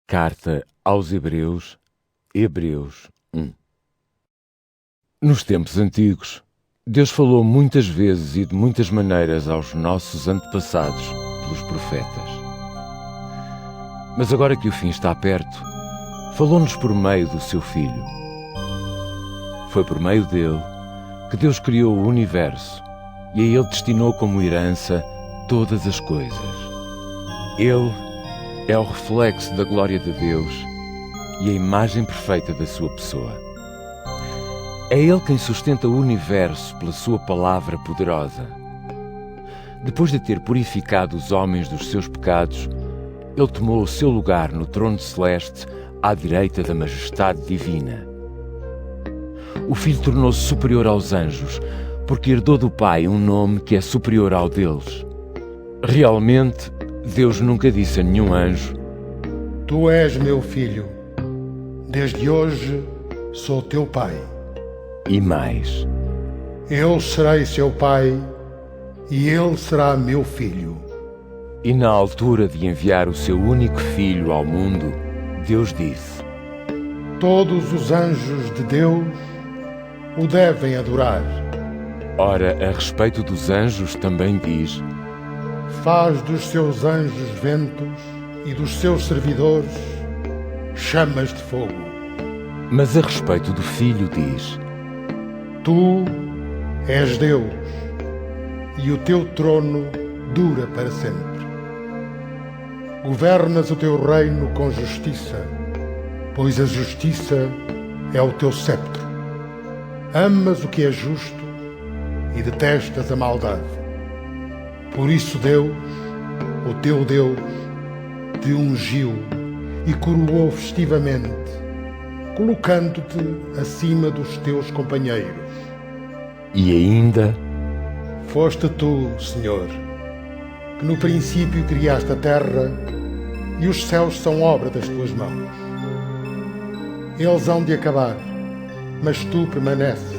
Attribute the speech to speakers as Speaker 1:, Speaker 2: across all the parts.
Speaker 1: Carta aos Hebreus, Hebreus 1. Nos tempos antigos, Deus falou muitas vezes e de muitas maneiras aos nossos antepassados pelos profetas. Mas agora que o fim está perto, falou-nos por meio do seu Filho. Foi por meio dele que Deus criou o universo e a ele destinou como herança todas as coisas. Ele é o reflexo da glória de Deus e a imagem perfeita da sua pessoa. É Ele quem sustenta o universo pela sua palavra poderosa. Depois de ter purificado os homens dos seus pecados, Ele tomou o seu lugar no trono celeste à direita da majestade divina. O Filho tornou-se superior aos anjos, porque herdou do Pai um nome que é superior ao deles. Realmente, Deus nunca disse a nenhum anjo:
Speaker 2: Tu és meu filho, desde hoje sou teu pai.
Speaker 1: E mais:
Speaker 2: Eu serei seu pai e ele será meu filho.
Speaker 1: E na altura de enviar o seu único filho ao mundo, Deus disse:
Speaker 2: Todos os anjos de Deus o devem adorar.
Speaker 1: Ora, a respeito dos anjos também diz:
Speaker 2: Faz dos seus anjos ventos e dos seus servidores chamas de fogo.
Speaker 1: Mas a respeito do Filho diz:
Speaker 2: Tu és Deus e o teu trono dura para sempre. Governas o teu reino com justiça, pois a justiça é o teu cetro. Amas o que é justo e detestas a maldade. Por isso Deus, o teu Deus, te ungiu e coroou festivamente, colocando-te acima dos teus companheiros.
Speaker 1: E ainda:
Speaker 2: Foste tu, Senhor, que no princípio criaste a terra e os céus são obra das tuas mãos. Eles hão de acabar, mas tu permaneces.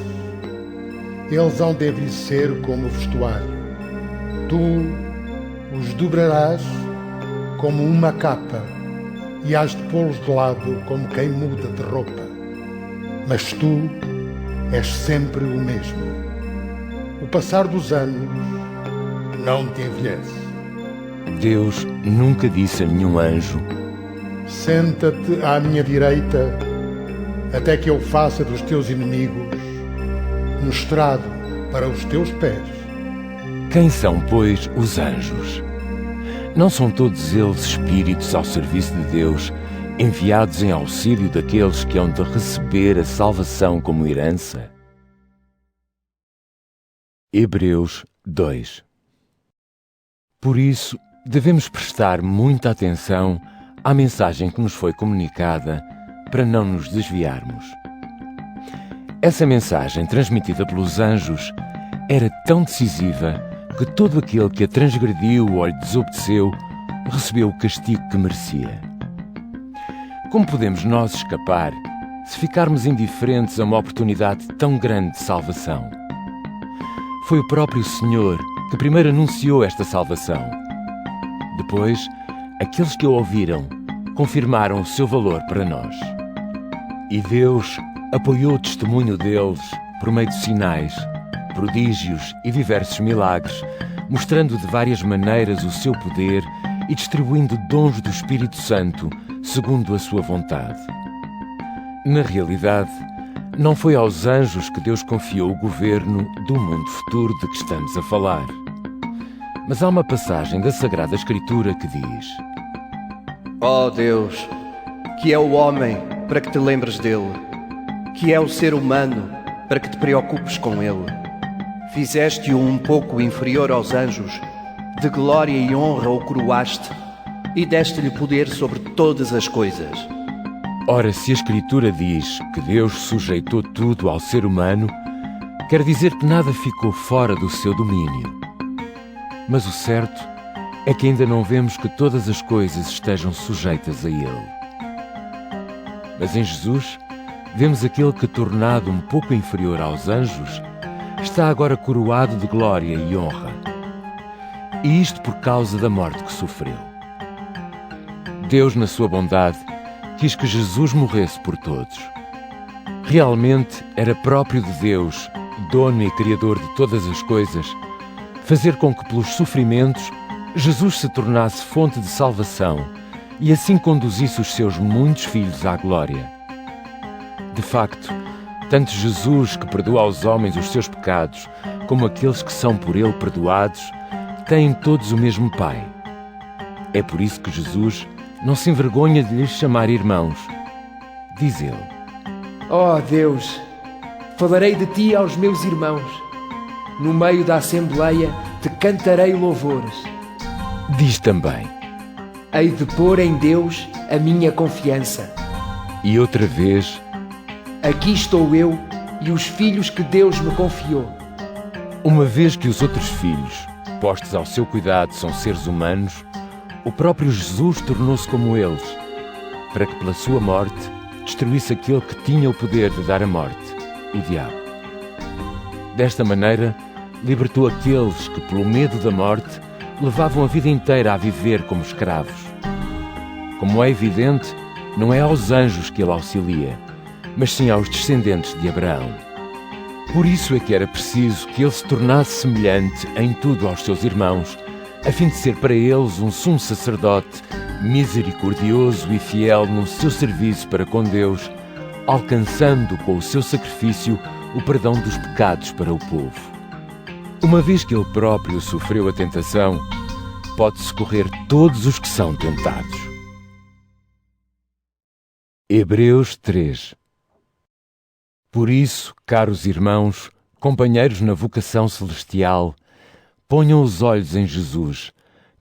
Speaker 2: Eles hão de envelhecer como o vestuário. Tu os dobrarás como uma capa e hás de pô-los de lado como quem muda de roupa. Mas tu és sempre o mesmo. O passar dos anos não te envelhece.
Speaker 1: Deus nunca disse a nenhum anjo:
Speaker 2: Senta-te à minha direita até que eu faça dos teus inimigos um estrado para os teus pés.
Speaker 1: Quem são, pois, os anjos? Não são todos eles espíritos ao serviço de Deus, enviados em auxílio daqueles que hão de receber a salvação como herança? Hebreus 2. Por isso, devemos prestar muita atenção à mensagem que nos foi comunicada para não nos desviarmos. Essa mensagem, transmitida pelos anjos, era tão decisiva que todo aquele que a transgrediu ou lhe desobedeceu recebeu o castigo que merecia. Como podemos nós escapar se ficarmos indiferentes a uma oportunidade tão grande de salvação? Foi o próprio Senhor que primeiro anunciou esta salvação. Depois, aqueles que o ouviram confirmaram o seu valor para nós. E Deus apoiou o testemunho deles por meio de sinais, prodígios e diversos milagres, mostrando de várias maneiras o seu poder e distribuindo dons do Espírito Santo segundo a sua vontade. Na realidade, não foi aos anjos que Deus confiou o governo do mundo futuro de que estamos a falar. Mas há uma passagem da Sagrada Escritura que diz:
Speaker 3: Ó Deus, que é o homem para que te lembres dele, que é o ser humano para que te preocupes com ele. Fizeste-o um pouco inferior aos anjos, de glória e honra o coroaste e deste-lhe poder sobre todas as coisas.
Speaker 1: Ora, se a Escritura diz que Deus sujeitou tudo ao ser humano, quer dizer que nada ficou fora do seu domínio. Mas o certo é que ainda não vemos que todas as coisas estejam sujeitas a Ele. Mas em Jesus, vemos aquele que, tornado um pouco inferior aos anjos, está agora coroado de glória e honra. E isto por causa da morte que sofreu. Deus, na sua bondade, quis que Jesus morresse por todos. Realmente era próprio de Deus, dono e criador de todas as coisas, fazer com que pelos sofrimentos Jesus se tornasse fonte de salvação e assim conduzisse os seus muitos filhos à glória. De facto, tanto Jesus, que perdoa aos homens os seus pecados, como aqueles que são por ele perdoados, têm todos o mesmo Pai. É por isso que Jesus não se envergonha de lhes chamar irmãos. Diz ele:
Speaker 4: Ó Deus, falarei de ti aos meus irmãos. No meio da assembleia te cantarei louvores.
Speaker 1: Diz também:
Speaker 4: Hei de pôr em Deus a minha confiança.
Speaker 1: E outra vez:
Speaker 4: Aqui estou eu e os filhos que Deus me confiou.
Speaker 1: Uma vez que os outros filhos, postos ao seu cuidado, são seres humanos, o próprio Jesus tornou-se como eles, para que pela sua morte destruísse aquele que tinha o poder de dar a morte, o diabo. Desta maneira, libertou aqueles que, pelo medo da morte, levavam a vida inteira a viver como escravos. Como é evidente, não é aos anjos que ele auxilia, mas sim aos descendentes de Abraão. Por isso é que era preciso que ele se tornasse semelhante em tudo aos seus irmãos, a fim de ser para eles um sumo sacerdote, misericordioso e fiel no seu serviço para com Deus, alcançando com o seu sacrifício o perdão dos pecados para o povo. Uma vez que ele próprio sofreu a tentação, pode socorrer todos os que são tentados. Hebreus 3. Por isso, caros irmãos, companheiros na vocação celestial, ponham os olhos em Jesus,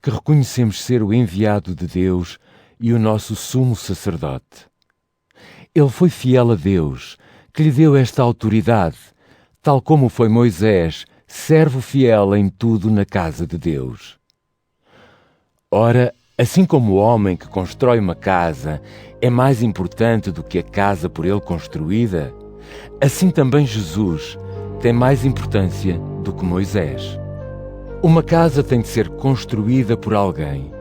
Speaker 1: que reconhecemos ser o enviado de Deus e o nosso sumo sacerdote. Ele foi fiel a Deus, que lhe deu esta autoridade, tal como foi Moisés, servo fiel em tudo na casa de Deus. Ora, assim como o homem que constrói uma casa é mais importante do que a casa por ele construída, assim também Jesus tem mais importância do que Moisés. Uma casa tem de ser construída por alguém,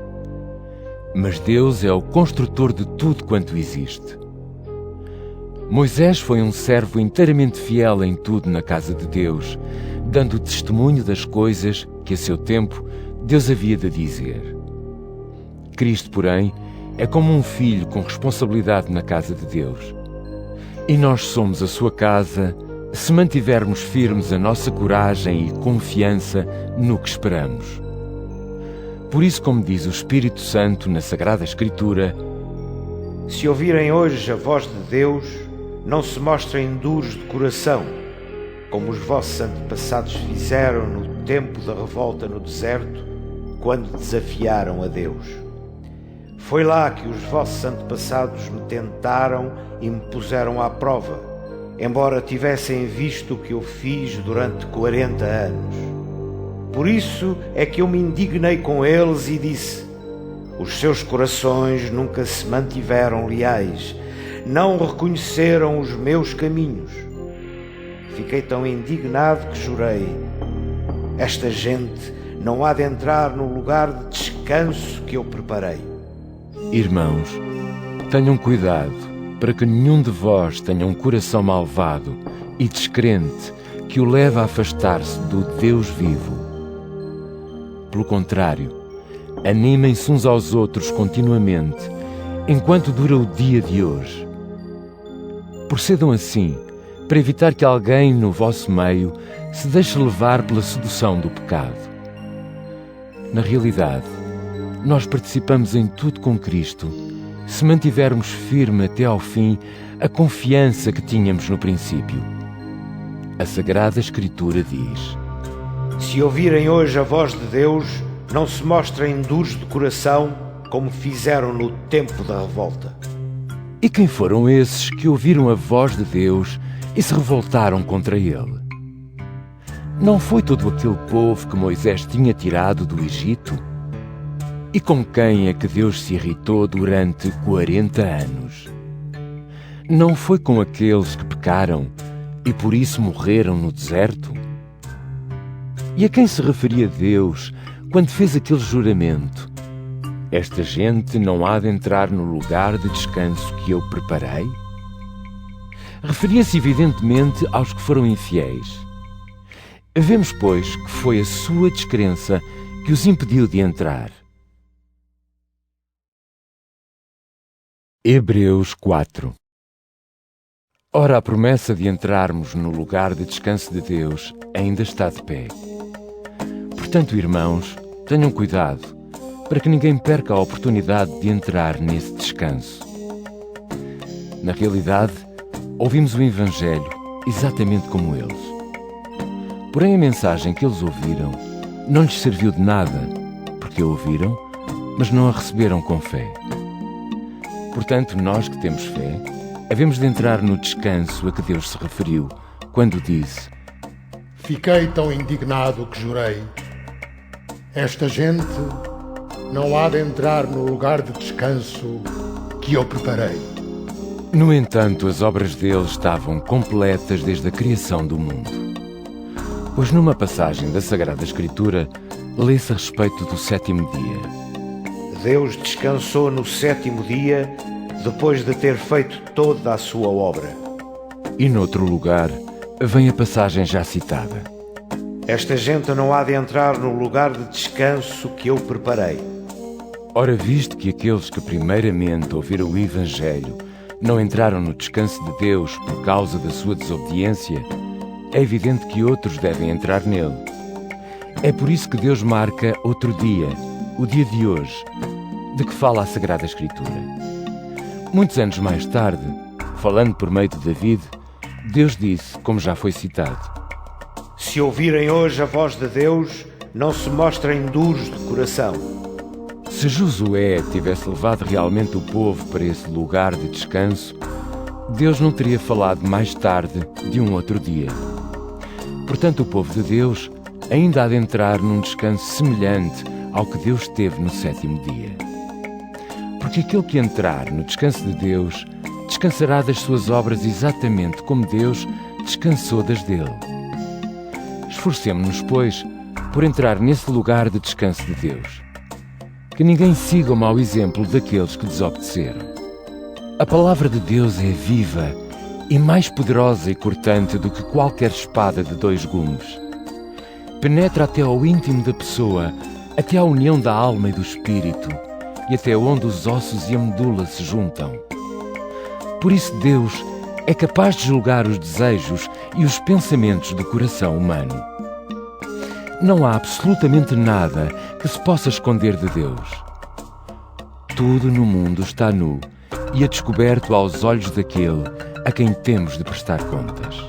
Speaker 1: mas Deus é o construtor de tudo quanto existe. Moisés foi um servo inteiramente fiel em tudo na casa de Deus, dando testemunho das coisas que a seu tempo Deus havia de dizer. Cristo, porém, é como um filho com responsabilidade na casa de Deus. E nós somos a sua casa se mantivermos firmes a nossa coragem e confiança no que esperamos. Por isso, como diz o Espírito Santo na Sagrada Escritura:
Speaker 5: Se ouvirem hoje a voz de Deus, não se mostrem duros de coração, como os vossos antepassados fizeram no tempo da revolta no deserto, quando desafiaram a Deus. Foi lá que os vossos antepassados me tentaram e me puseram à prova, embora tivessem visto o que eu fiz durante 40 anos. Por isso é que eu me indignei com eles e disse: os seus corações nunca se mantiveram leais, não reconheceram os meus caminhos. Fiquei tão indignado que jurei: esta gente não há de entrar no lugar de descanso que eu preparei.
Speaker 1: Irmãos, tenham cuidado para que nenhum de vós tenha um coração malvado e descrente que o leve a afastar-se do Deus vivo. Pelo contrário, animem-se uns aos outros continuamente, enquanto dura o dia de hoje. Procedam assim, para evitar que alguém no vosso meio se deixe levar pela sedução do pecado. Na realidade, nós participamos em tudo com Cristo, se mantivermos firme até ao fim a confiança que tínhamos no princípio. A Sagrada Escritura diz:
Speaker 5: Se ouvirem hoje a voz de Deus, não se mostrem duros de coração, como fizeram no tempo da revolta.
Speaker 1: E quem foram esses que ouviram a voz de Deus e se revoltaram contra ele? Não foi todo aquele povo que Moisés tinha tirado do Egito? E com quem é que Deus se irritou durante 40 anos? Não foi com aqueles que pecaram e por isso morreram no deserto? E a quem se referia Deus quando fez aquele juramento: esta gente não há de entrar no lugar de descanso que eu preparei? Referia-se evidentemente aos que foram infiéis. Vemos, pois, que foi a sua descrença que os impediu de entrar. Hebreus 4. Ora, a promessa de entrarmos no lugar de descanso de Deus ainda está de pé. Portanto, irmãos, tenham cuidado, para que ninguém perca a oportunidade de entrar nesse descanso. Na realidade, ouvimos o Evangelho exatamente como eles. Porém, a mensagem que eles ouviram não lhes serviu de nada, porque a ouviram, mas não a receberam com fé. Portanto, nós que temos fé, havemos de entrar no descanso a que Deus se referiu, quando disse:
Speaker 2: Fiquei tão indignado que jurei. Esta gente não há de entrar no lugar de descanso que eu preparei.
Speaker 1: No entanto, as obras dele estavam completas desde a criação do mundo. Pois numa passagem da Sagrada Escritura, lê-se a respeito do sétimo dia.
Speaker 5: Deus descansou no sétimo dia, depois de ter feito toda a sua obra.
Speaker 1: E noutro lugar, vem a passagem já citada.
Speaker 5: Esta gente não há de entrar no lugar de descanso que eu preparei.
Speaker 1: Ora, visto que aqueles que primeiramente ouviram o Evangelho não entraram no descanso de Deus por causa da sua desobediência, é evidente que outros devem entrar nele. É por isso que Deus marca outro dia, o dia de hoje, de que fala a Sagrada Escritura. Muitos anos mais tarde, falando por meio de David, Deus disse, como já foi citado:
Speaker 5: Se ouvirem hoje a voz de Deus, não se mostrem duros de coração.
Speaker 1: Se Josué tivesse levado realmente o povo para esse lugar de descanso, Deus não teria falado mais tarde de um outro dia. Portanto, o povo de Deus ainda há de entrar num descanso semelhante ao que Deus teve no sétimo dia. Porque aquele que entrar no descanso de Deus descansará das suas obras exatamente como Deus descansou das dele. Esforcemo-nos, pois, por entrar nesse lugar de descanso de Deus. Que ninguém siga o mau exemplo daqueles que desobedeceram. A palavra de Deus é viva e mais poderosa e cortante do que qualquer espada de 2 gumes. Penetra até ao íntimo da pessoa, até à união da alma e do espírito, e até onde os ossos e a medula se juntam. Por isso Deus é capaz de julgar os desejos e os pensamentos do coração humano. Não há absolutamente nada que se possa esconder de Deus. Tudo no mundo está nu e é descoberto aos olhos daquele a quem temos de prestar contas.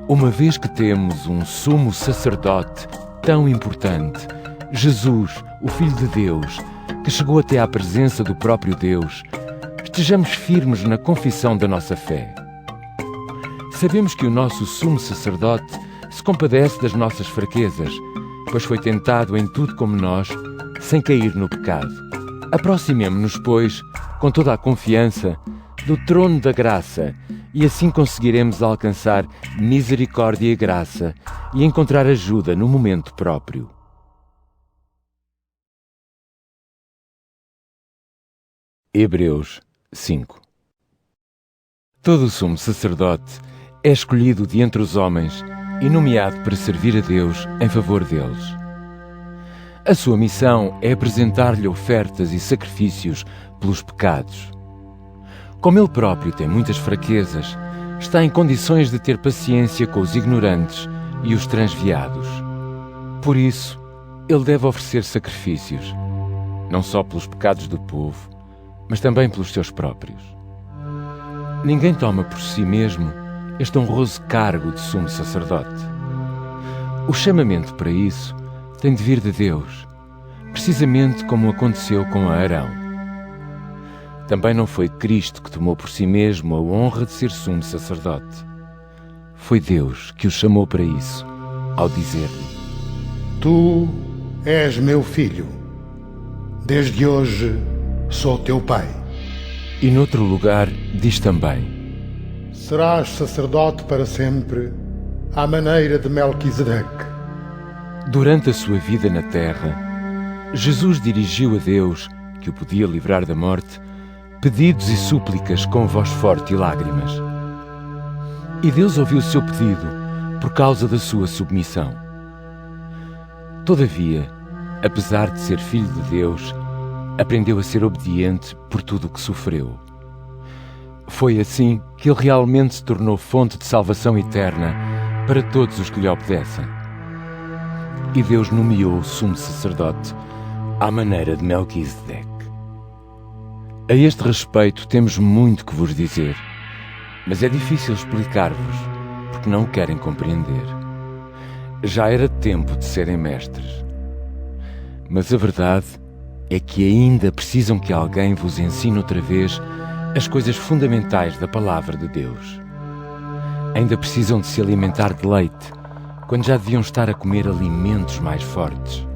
Speaker 1: Uma vez que temos um sumo sacerdote tão importante, Jesus, o Filho de Deus, que chegou até à presença do próprio Deus, estejamos firmes na confissão da nossa fé. Sabemos que o nosso sumo sacerdote se compadece das nossas fraquezas, pois foi tentado em tudo como nós, sem cair no pecado. Aproximemo-nos, pois, com toda a confiança, do trono da graça, e assim conseguiremos alcançar misericórdia e graça e encontrar ajuda no momento próprio. Hebreus 5. Todo sumo sacerdote é escolhido de entre os homens e nomeado para servir a Deus em favor deles. A sua missão é apresentar-lhe ofertas e sacrifícios pelos pecados. Como ele próprio tem muitas fraquezas, está em condições de ter paciência com os ignorantes e os transviados. Por isso, ele deve oferecer sacrifícios, não só pelos pecados do povo, mas também pelos seus próprios. Ninguém toma por si mesmo este honroso cargo de sumo sacerdote. O chamamento para isso tem de vir de Deus, precisamente como aconteceu com Arão. Também não foi Cristo que tomou por si mesmo a honra de ser sumo sacerdote. Foi Deus que o chamou para isso, ao dizer-lhe:
Speaker 2: Tu és meu filho. Desde hoje sou teu pai.
Speaker 1: E noutro lugar diz também:
Speaker 2: Serás sacerdote para sempre, à maneira de Melquisedeque.
Speaker 1: Durante a sua vida na terra, Jesus dirigiu a Deus que o podia livrar da morte, pedidos e súplicas com voz forte e lágrimas. E Deus ouviu o seu pedido por causa da sua submissão. Todavia, apesar de ser filho de Deus, aprendeu a ser obediente por tudo o que sofreu. Foi assim que ele realmente se tornou fonte de salvação eterna para todos os que lhe obedecem. E Deus nomeou o sumo sacerdote à maneira de Melquisedeque. A este respeito temos muito que vos dizer, mas é difícil explicar-vos, porque não o querem compreender. Já era tempo de serem mestres. Mas a verdade é que ainda precisam que alguém vos ensine outra vez as coisas fundamentais da palavra de Deus. Ainda precisam de se alimentar de leite, quando já deviam estar a comer alimentos mais fortes.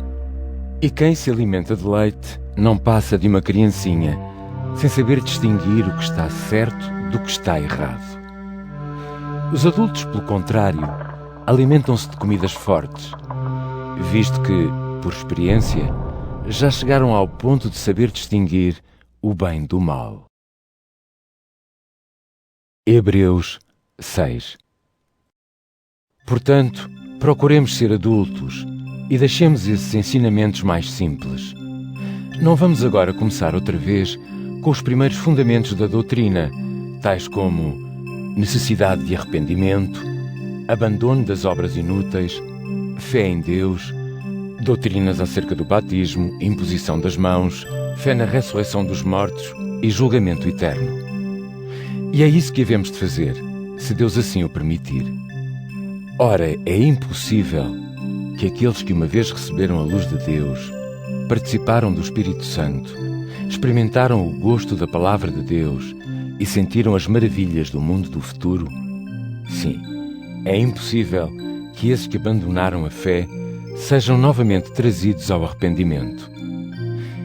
Speaker 1: E quem se alimenta de leite não passa de uma criancinha, sem saber distinguir o que está certo do que está errado. Os adultos, pelo contrário, alimentam-se de comidas fortes, visto que, por experiência, já chegaram ao ponto de saber distinguir o bem do mal. Hebreus 6. Portanto, procuremos ser adultos e deixemos esses ensinamentos mais simples. Não vamos agora começar outra vez com os primeiros fundamentos da doutrina, tais como necessidade de arrependimento, abandono das obras inúteis, fé em Deus, doutrinas acerca do batismo, imposição das mãos, fé na ressurreição dos mortos e julgamento eterno. E é isso que havemos de fazer, se Deus assim o permitir. Ora, é impossível que aqueles que uma vez receberam a luz de Deus, participaram do Espírito Santo, experimentaram o gosto da palavra de Deus e sentiram as maravilhas do mundo do futuro? Sim, é impossível que esses que abandonaram a fé sejam novamente trazidos ao arrependimento.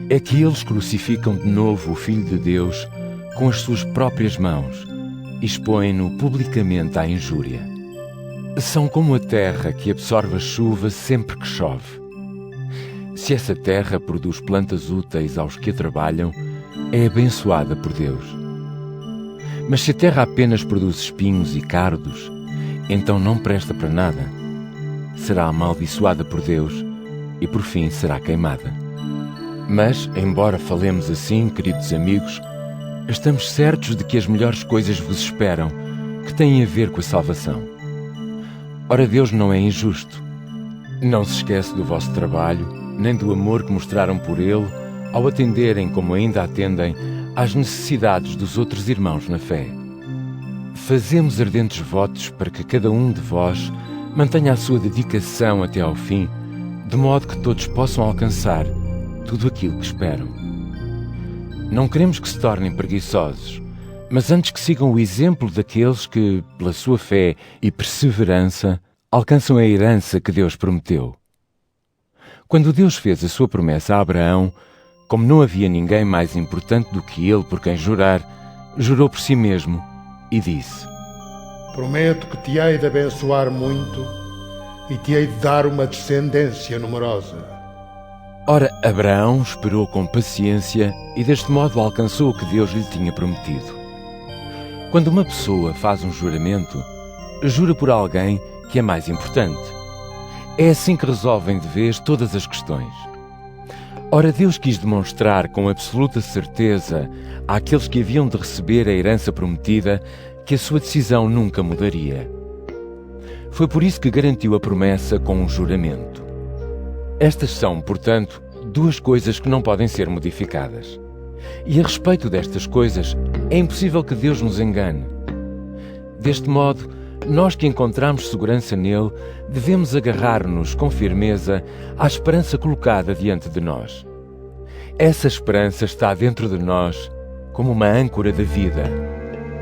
Speaker 1: É que eles crucificam de novo o Filho de Deus com as suas próprias mãos e expõem-no publicamente à injúria. São como a terra que absorve a chuva sempre que chove. Se essa terra produz plantas úteis aos que a trabalham, é abençoada por Deus. Mas se a terra apenas produz espinhos e cardos, então não presta para nada. Será amaldiçoada por Deus e por fim será queimada. Mas, embora falemos assim, queridos amigos, estamos certos de que as melhores coisas vos esperam, que têm a ver com a salvação. Ora, Deus não é injusto. Não se esquece do vosso trabalho, nem do amor que mostraram por ele ao atenderem, como ainda atendem, às necessidades dos outros irmãos na fé. Fazemos ardentes votos para que cada um de vós mantenha a sua dedicação até ao fim, de modo que todos possam alcançar tudo aquilo que esperam. Não queremos que se tornem preguiçosos, mas antes que sigam o exemplo daqueles que, pela sua fé e perseverança, alcançam a herança que Deus prometeu. Quando Deus fez a sua promessa a Abraão, como não havia ninguém mais importante do que ele por quem jurar, jurou por si mesmo e disse:
Speaker 2: Prometo que te hei de abençoar muito e te hei de dar uma descendência numerosa.
Speaker 1: Ora, Abraão esperou com paciência e deste modo alcançou o que Deus lhe tinha prometido. Quando uma pessoa faz um juramento, jura por alguém que é mais importante. É assim que resolvem de vez todas as questões. Ora, Deus quis demonstrar com absoluta certeza àqueles que haviam de receber a herança prometida que a sua decisão nunca mudaria. Foi por isso que garantiu a promessa com um juramento. Estas são, portanto, duas coisas que não podem ser modificadas. E a respeito destas coisas, é impossível que Deus nos engane. Deste modo, nós que encontramos segurança nele, devemos agarrar-nos com firmeza à esperança colocada diante de nós. Essa esperança está dentro de nós como uma âncora da vida,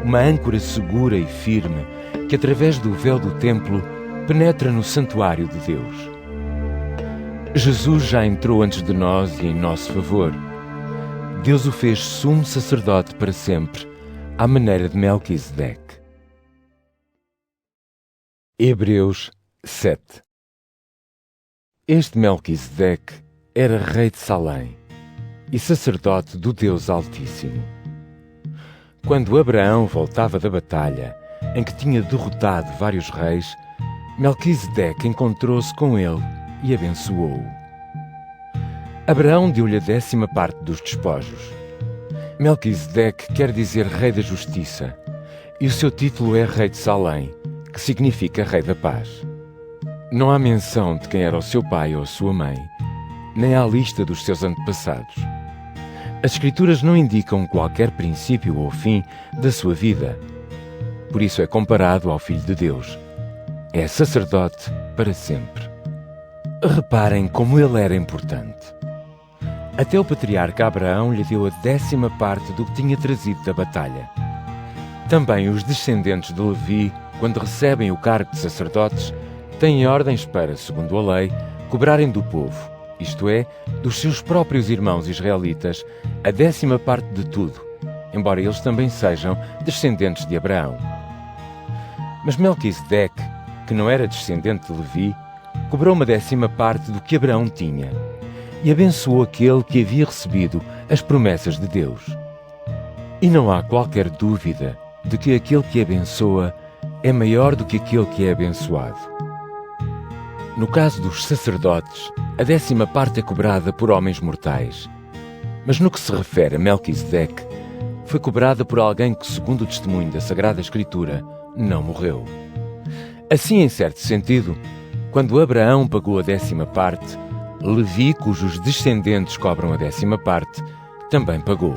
Speaker 1: uma âncora segura e firme que, através do véu do templo, penetra no santuário de Deus. Jesus já entrou antes de nós e em nosso favor. Deus o fez sumo sacerdote para sempre, à maneira de Melquisedeque. Hebreus 7. Este Melquisedeque era rei de Salém. e sacerdote do Deus Altíssimo. Quando Abraão voltava da batalha, em que tinha derrotado vários reis, Melquisedeque encontrou-se com ele e abençoou-o. Abraão deu-lhe a 10ª parte dos despojos. Melquisedeque quer dizer Rei da Justiça, e o seu título é Rei de Salém, que significa Rei da Paz. Não há menção de quem era o seu pai ou a sua mãe, nem há lista dos seus antepassados. As Escrituras não indicam qualquer princípio ou fim da sua vida. Por isso é comparado ao Filho de Deus. É sacerdote para sempre. Reparem como ele era importante. Até o patriarca Abraão lhe deu a 10ª parte do que tinha trazido da batalha. Também os descendentes de Levi, quando recebem o cargo de sacerdotes, têm ordens para, segundo a lei, cobrarem do povo, isto é, dos seus próprios irmãos israelitas, a 10ª parte de tudo, embora eles também sejam descendentes de Abraão. Mas Melquisedeque, que não era descendente de Levi, cobrou uma 10ª parte do que Abraão tinha e abençoou aquele que havia recebido as promessas de Deus. E não há qualquer dúvida de que aquele que abençoa é maior do que aquele que é abençoado. No caso dos sacerdotes, a 10ª parte é cobrada por homens mortais, mas no que se refere a Melquisedeque, foi cobrada por alguém que, segundo o testemunho da Sagrada Escritura, não morreu. Assim, em certo sentido, quando Abraão pagou a 10ª parte, Levi, cujos descendentes cobram a 10ª parte, também pagou.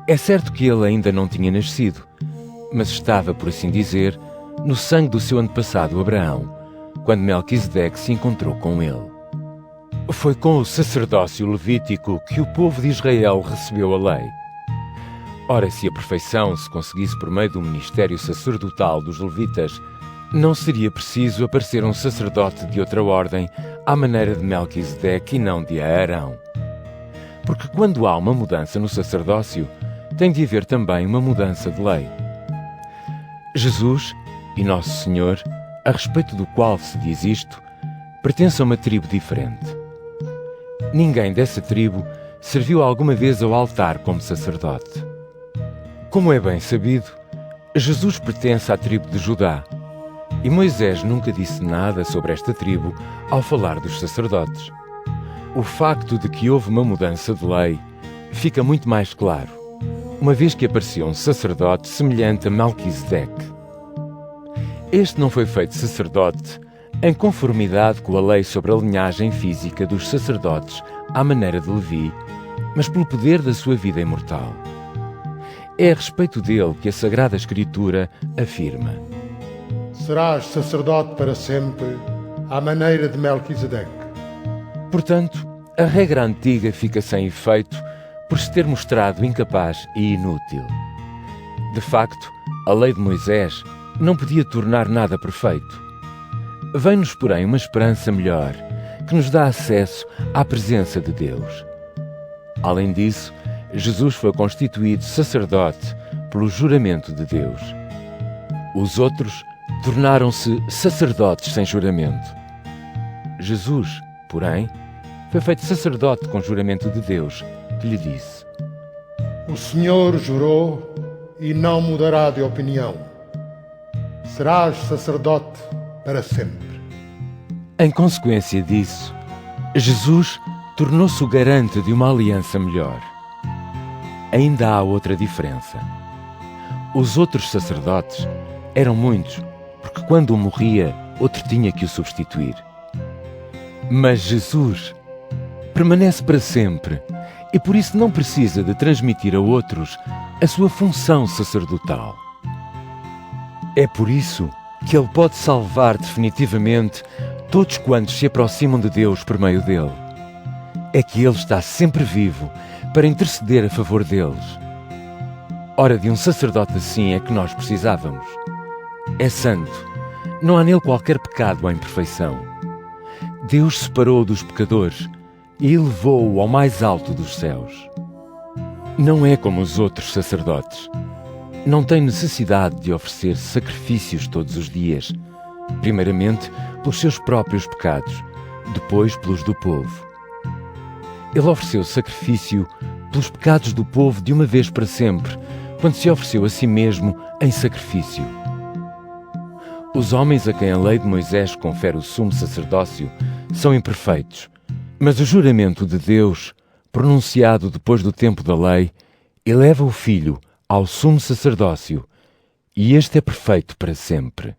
Speaker 1: É certo que ele ainda não tinha nascido, mas estava, por assim dizer, no sangue do seu antepassado Abraão, quando Melquisedeque se encontrou com ele. Foi com o sacerdócio levítico que o povo de Israel recebeu a lei. Ora, se a perfeição se conseguisse por meio do ministério sacerdotal dos levitas, não seria preciso aparecer um sacerdote de outra ordem à maneira de Melquisedeque e não de Arão. Porque quando há uma mudança no sacerdócio, tem de haver também uma mudança de lei. Jesus e Nosso Senhor, a respeito do qual se diz isto, pertence a uma tribo diferente. Ninguém dessa tribo serviu alguma vez ao altar como sacerdote. Como é bem sabido, Jesus pertence à tribo de Judá, e Moisés nunca disse nada sobre esta tribo ao falar dos sacerdotes. O facto de que houve uma mudança de lei fica muito mais claro, uma vez que apareceu um sacerdote semelhante a Melquisedeque. Este não foi feito sacerdote em conformidade com a lei sobre a linhagem física dos sacerdotes à maneira de Levi, mas pelo poder da sua vida imortal. É a respeito dele que a Sagrada Escritura afirma:
Speaker 2: Serás sacerdote para sempre, à maneira de Melquisedeque.
Speaker 1: Portanto, a regra antiga fica sem efeito por se ter mostrado incapaz e inútil. De facto, a lei de Moisés não podia tornar nada perfeito. Vem-nos, porém, uma esperança melhor, que nos dá acesso à presença de Deus. Além disso, Jesus foi constituído sacerdote pelo juramento de Deus. Os outros tornaram-se sacerdotes sem juramento. Jesus, porém, foi feito sacerdote com juramento de Deus, que lhe disse:
Speaker 2: O Senhor jurou e não mudará de opinião. Serás sacerdote para sempre.
Speaker 1: Em consequência disso, Jesus tornou-se o garante de uma aliança melhor. Ainda há outra diferença. Os outros sacerdotes eram muitos, porque quando um morria, outro tinha que o substituir. Mas Jesus permanece para sempre e por isso não precisa de transmitir a outros a sua função sacerdotal. É por isso que ele pode salvar definitivamente todos quantos se aproximam de Deus por meio dele. É que ele está sempre vivo para interceder a favor deles. Ora, de um sacerdote assim é que nós precisávamos. É santo, não há nele qualquer pecado ou imperfeição. Deus separou-o dos pecadores e elevou-o ao mais alto dos céus. Não é como os outros sacerdotes. Não tem necessidade de oferecer sacrifícios todos os dias, primeiramente pelos seus próprios pecados, depois pelos do povo. Ele ofereceu sacrifício pelos pecados do povo de uma vez para sempre, quando se ofereceu a si mesmo em sacrifício. Os homens a quem a lei de Moisés confere o sumo sacerdócio são imperfeitos, mas o juramento de Deus, pronunciado depois do tempo da lei, eleva o Filho ao sumo sacerdócio, e este é perfeito para sempre.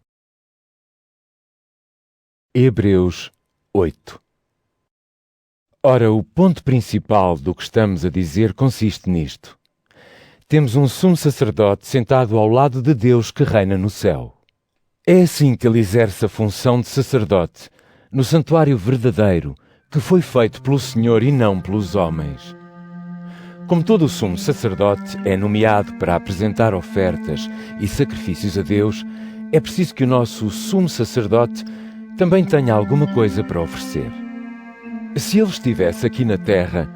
Speaker 1: Hebreus 8. Ora, o ponto principal do que estamos a dizer consiste nisto. Temos um sumo sacerdote sentado ao lado de Deus que reina no céu. É assim que ele exerce a função de sacerdote, no santuário verdadeiro, que foi feito pelo Senhor e não pelos homens. Como todo o sumo sacerdote é nomeado para apresentar ofertas e sacrifícios a Deus, é preciso que o nosso sumo sacerdote também tenha alguma coisa para oferecer. Se ele estivesse aqui na terra,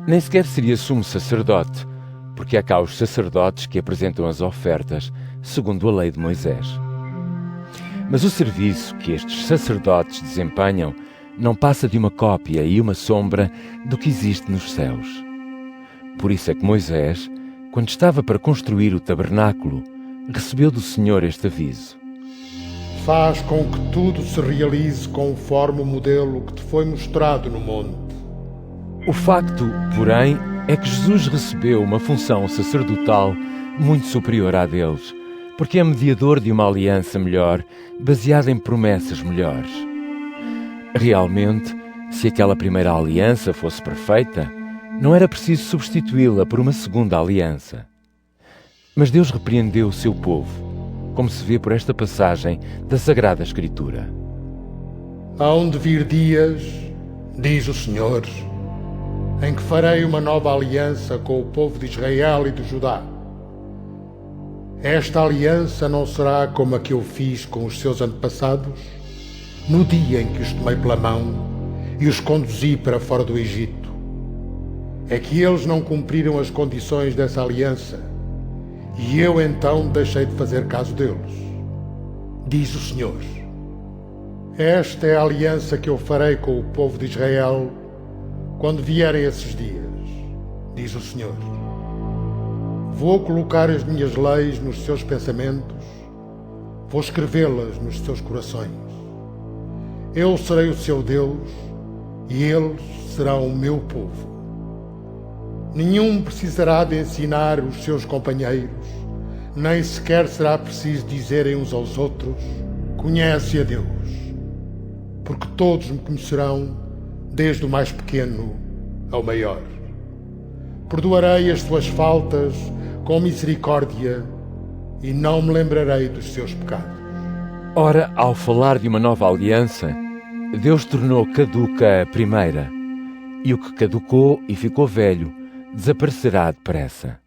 Speaker 1: nem sequer seria sumo sacerdote, porque há cá os sacerdotes que apresentam as ofertas, segundo a lei de Moisés. Mas o serviço que estes sacerdotes desempenham não passa de uma cópia e uma sombra do que existe nos céus. Por isso é que Moisés, quando estava para construir o tabernáculo, recebeu do Senhor este aviso:
Speaker 2: Faz com que tudo se realize conforme o modelo que te foi mostrado no monte.
Speaker 1: O facto, porém, é que Jesus recebeu uma função sacerdotal muito superior à deles, porque é mediador de uma aliança melhor, baseada em promessas melhores. Realmente, se aquela primeira aliança fosse perfeita, não era preciso substituí-la por uma segunda aliança. Mas Deus repreendeu o seu povo, como se vê por esta passagem da Sagrada Escritura.
Speaker 2: Hão de vir dias, diz o Senhor, em que farei uma nova aliança com o povo de Israel e de Judá. Esta aliança não será como a que eu fiz com os seus antepassados, no dia em que os tomei pela mão e os conduzi para fora do Egito. É que eles não cumpriram as condições dessa aliança, e eu então deixei de fazer caso deles, diz o Senhor. Esta é a aliança que eu farei com o povo de Israel quando vierem esses dias, diz o Senhor. Vou colocar as minhas leis nos seus pensamentos, vou escrevê-las nos seus corações. Eu serei o seu Deus e eles serão o meu povo. Nenhum precisará de ensinar os seus companheiros, nem sequer será preciso dizerem uns aos outros: conhece a Deus, porque todos me conhecerão, desde o mais pequeno ao maior. Perdoarei as suas faltas com misericórdia e não me lembrarei dos seus pecados.
Speaker 1: Ora, ao falar de uma nova aliança, Deus tornou caduca a primeira, e o que caducou e ficou velho desaparecerá depressa.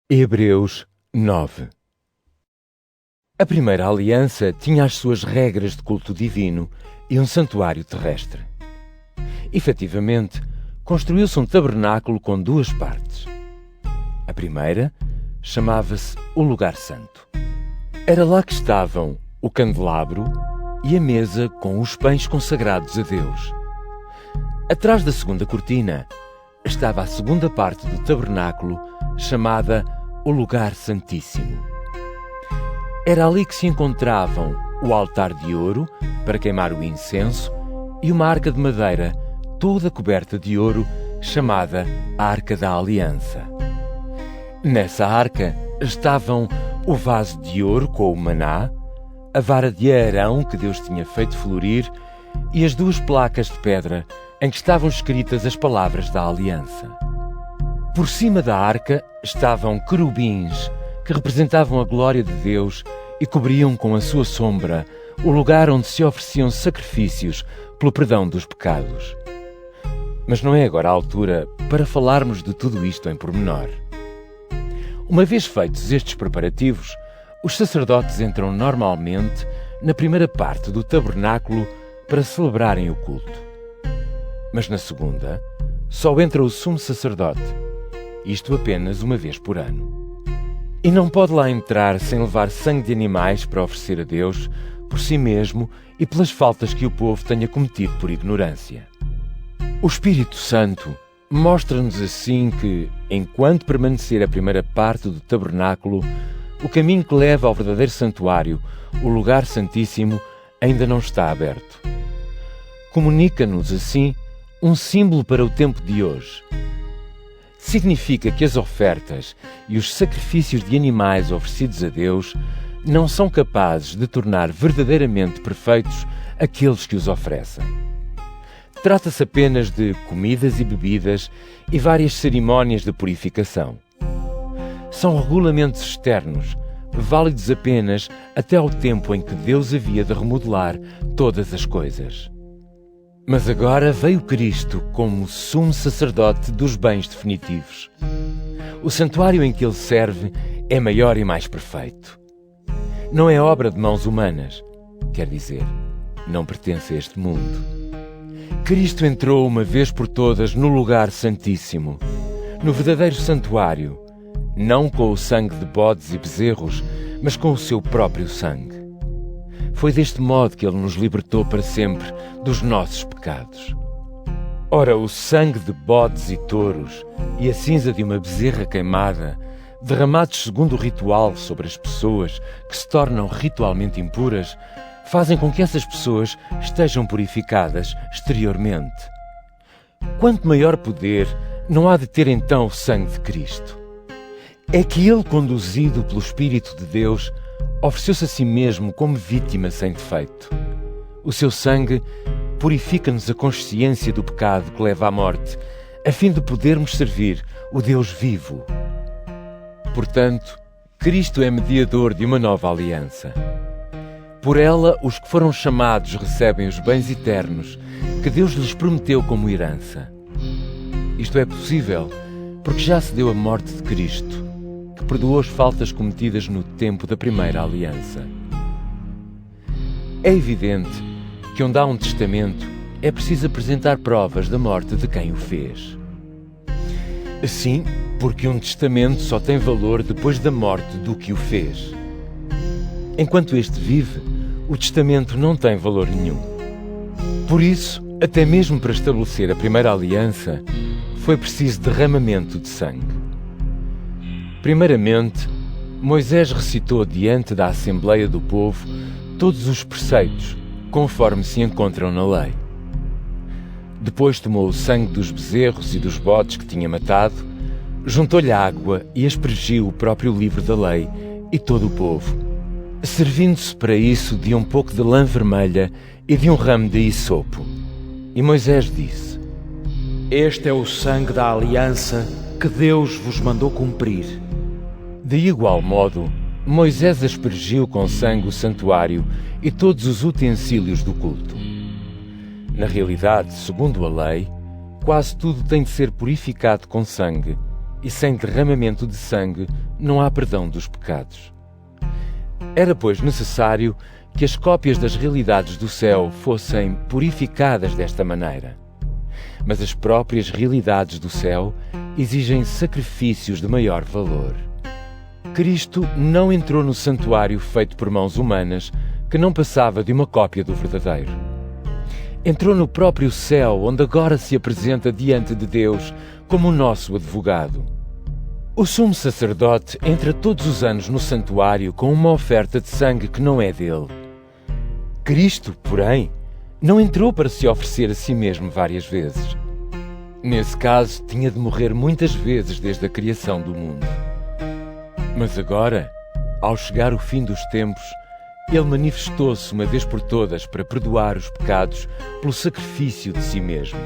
Speaker 1: Hebreus 9. A primeira aliança tinha as suas regras de culto divino e um santuário terrestre. Efetivamente, construiu-se um tabernáculo com duas partes. A primeira chamava-se o Lugar Santo. Era lá que estavam o candelabro e a mesa com os pães consagrados a Deus. Atrás da segunda cortina estava a segunda parte do tabernáculo, chamada o Lugar Santíssimo. Era ali que se encontravam o altar de ouro para queimar o incenso e uma arca de madeira toda coberta de ouro, chamada a Arca da Aliança. Nessa arca estavam o vaso de ouro com o maná, a vara de Arão que Deus tinha feito florir e as duas placas de pedra em que estavam escritas as palavras da aliança. Por cima da arca estavam querubins que representavam a glória de Deus e cobriam com a sua sombra o lugar onde se ofereciam sacrifícios pelo perdão dos pecados. Mas não é agora a altura para falarmos de tudo isto em pormenor. Uma vez feitos estes preparativos, os sacerdotes entram normalmente na primeira parte do tabernáculo para celebrarem o culto. Mas na segunda, só entra o sumo sacerdote, isto apenas uma vez por ano. E não pode lá entrar sem levar sangue de animais para oferecer a Deus, por si mesmo e pelas faltas que o povo tenha cometido por ignorância. O Espírito Santo mostra-nos assim que, enquanto permanecer a primeira parte do tabernáculo, o caminho que leva ao verdadeiro santuário, o lugar santíssimo, ainda não está aberto. Comunica-nos assim um símbolo para o tempo de hoje. Significa que as ofertas e os sacrifícios de animais oferecidos a Deus não são capazes de tornar verdadeiramente perfeitos aqueles que os oferecem. Trata-se apenas de comidas e bebidas e várias cerimónias de purificação. São regulamentos externos, válidos apenas até ao tempo em que Deus havia de remodelar todas as coisas. Mas agora veio Cristo como sumo sacerdote dos bens definitivos. O santuário em que ele serve é maior e mais perfeito. Não é obra de mãos humanas, quer dizer, não pertence a este mundo. Cristo entrou uma vez por todas no lugar santíssimo, no verdadeiro santuário, não com o sangue de bodes e bezerros, mas com o seu próprio sangue. Foi deste modo que ele nos libertou para sempre dos nossos pecados. Ora, o sangue de bodes e touros e a cinza de uma bezerra queimada, derramados segundo o ritual sobre as pessoas que se tornam ritualmente impuras, fazem com que essas pessoas estejam purificadas exteriormente. Quanto maior poder não há de ter então o sangue de Cristo? É que ele, conduzido pelo Espírito de Deus, ofereceu-se a si mesmo como vítima sem defeito. O seu sangue purifica-nos a consciência do pecado que leva à morte, a fim de podermos servir o Deus vivo. Portanto, Cristo é mediador de uma nova aliança. Por ela, os que foram chamados recebem os bens eternos que Deus lhes prometeu como herança. Isto é possível porque já se deu a morte de Cristo, que perdoou as faltas cometidas no tempo da primeira aliança. É evidente que onde há um testamento é preciso apresentar provas da morte de quem o fez. Assim, porque um testamento só tem valor depois da morte do que o fez. Enquanto este vive, o testamento não tem valor nenhum. Por isso, até mesmo para estabelecer a primeira aliança, foi preciso derramamento de sangue. Primeiramente, Moisés recitou diante da Assembleia do Povo todos os preceitos, conforme se encontram na lei. Depois tomou o sangue dos bezerros e dos bodes que tinha matado, juntou-lhe a água e aspergiu o próprio livro da lei e todo o povo, servindo-se para isso de um pouco de lã vermelha e de um ramo de hisopo. E Moisés disse:
Speaker 6: Este é o sangue da aliança que Deus vos mandou cumprir.
Speaker 1: De igual modo, Moisés aspergiu com sangue o santuário e todos os utensílios do culto. Na realidade, segundo a lei, quase tudo tem de ser purificado com sangue, e sem derramamento de sangue não há perdão dos pecados. Era, pois, necessário que as cópias das realidades do céu fossem purificadas desta maneira. Mas as próprias realidades do céu exigem sacrifícios de maior valor. Cristo não entrou no santuário feito por mãos humanas, que não passava de uma cópia do verdadeiro. Entrou no próprio céu, onde agora se apresenta diante de Deus como o nosso advogado. O sumo sacerdote entra todos os anos no santuário com uma oferta de sangue que não é dele. Cristo, porém, não entrou para se oferecer a si mesmo várias vezes. Nesse caso, tinha de morrer muitas vezes desde a criação do mundo. Mas agora, ao chegar o fim dos tempos, ele manifestou-se uma vez por todas para perdoar os pecados pelo sacrifício de si mesmo.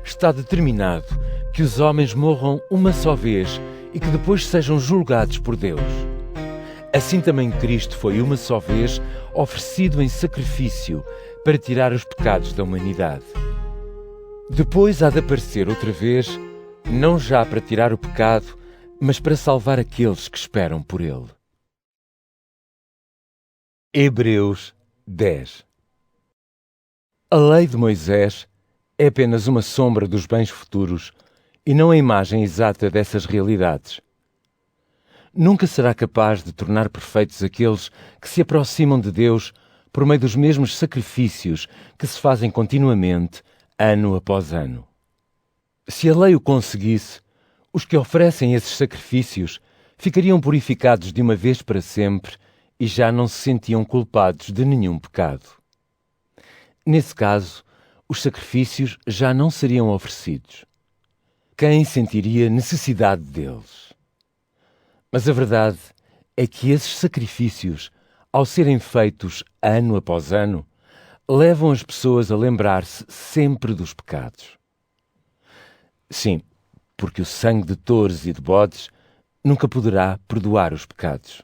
Speaker 1: Está determinado que os homens morram uma só vez e que depois sejam julgados por Deus. Assim também Cristo foi uma só vez oferecido em sacrifício para tirar os pecados da humanidade. Depois há de aparecer outra vez, não já para tirar o pecado, mas para salvar aqueles que esperam por ele. Hebreus 10. A lei de Moisés é apenas uma sombra dos bens futuros e não a imagem exata dessas realidades. Nunca será capaz de tornar perfeitos aqueles que se aproximam de Deus por meio dos mesmos sacrifícios que se fazem continuamente, ano após ano. Se a lei o conseguisse, os que oferecem esses sacrifícios ficariam purificados de uma vez para sempre e já não se sentiam culpados de nenhum pecado. Nesse caso, os sacrifícios já não seriam oferecidos. Quem sentiria necessidade deles? Mas a verdade é que esses sacrifícios, ao serem feitos ano após ano, levam as pessoas a lembrar-se sempre dos pecados. Sim, porque o sangue de touros e de bodes nunca poderá perdoar os pecados.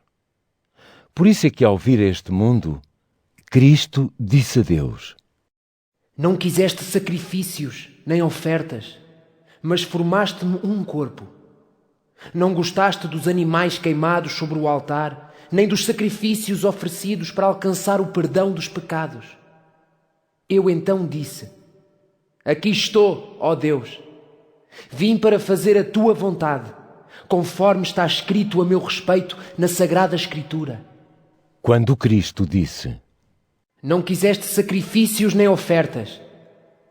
Speaker 1: Por isso é que, ao vir a este mundo, Cristo disse a Deus:
Speaker 4: Não quiseste sacrifícios nem ofertas, mas formaste-me um corpo. Não gostaste dos animais queimados sobre o altar, nem dos sacrifícios oferecidos para alcançar o perdão dos pecados. Eu então disse: Aqui estou, ó Deus. Vim para fazer a tua vontade, conforme está escrito a meu respeito na Sagrada Escritura.
Speaker 1: Quando Cristo disse:
Speaker 4: Não quiseste sacrifícios nem ofertas.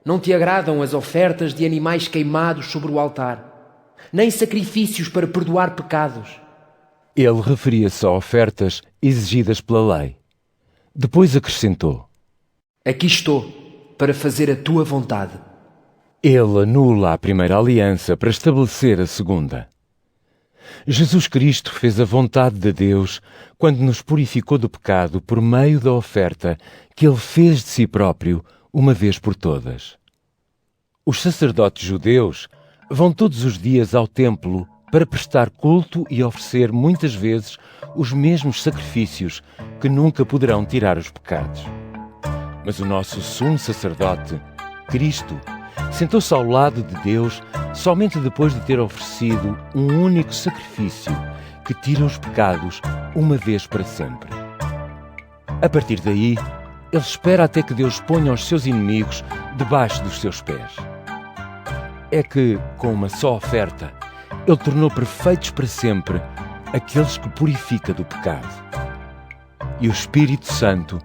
Speaker 4: Não te agradam as ofertas de animais queimados sobre o altar, nem sacrifícios para perdoar pecados.
Speaker 1: Ele referia-se a ofertas exigidas pela lei. Depois acrescentou:
Speaker 4: Aqui estou para fazer a tua vontade.
Speaker 1: Ele anula a primeira aliança para estabelecer a segunda. Jesus Cristo fez a vontade de Deus quando nos purificou do pecado por meio da oferta que Ele fez de si próprio uma vez por todas. Os sacerdotes judeus vão todos os dias ao templo para prestar culto e oferecer muitas vezes os mesmos sacrifícios que nunca poderão tirar os pecados. Mas o nosso sumo sacerdote, Cristo, sentou-se ao lado de Deus somente depois de ter oferecido um único sacrifício que tira os pecados uma vez para sempre. A partir daí, ele espera até que Deus ponha os seus inimigos debaixo dos seus pés. É que, com uma só oferta, ele tornou perfeitos para sempre aqueles que purifica do pecado. E o Espírito Santo